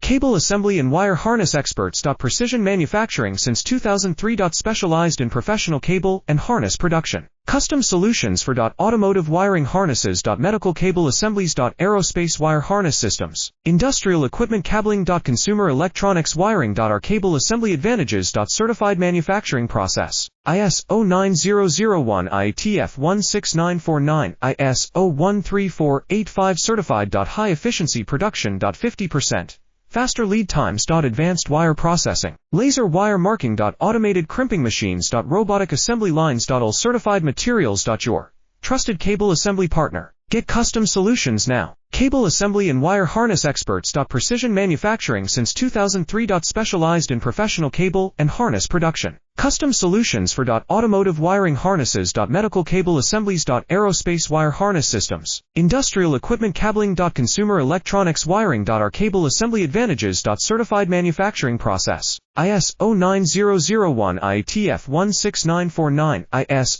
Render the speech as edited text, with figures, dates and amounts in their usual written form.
Cable assembly and wire harness experts. Precision manufacturing since 2003. Specialized in professional cable and harness production. Custom solutions for automotive wiring harnesses. Medical cable assemblies. Aerospace wire harness systems. Industrial equipment cabling. Consumer electronics wiring. Our cable assembly advantages. Certified manufacturing process. Iso771 IETF16949 ISO13485 certified. High efficiency production. 50%. Faster lead times. Advanced wire processing. Laser wire marking. Automated crimping machines. Robotic assembly lines. All certified materials. Your trusted cable assembly partner. Get custom solutions now. Cable assembly and wire harness experts. Precision manufacturing since 2003. Specialized in professional cable and harness production. Custom solutions for automotive wiring harnesses. Medical cable assemblies. Aerospace wire harness systems. Industrial equipment cabling. Consumer electronics wiring. Our cable assembly advantages. Certified manufacturing process. IS09001 IETF16949 IS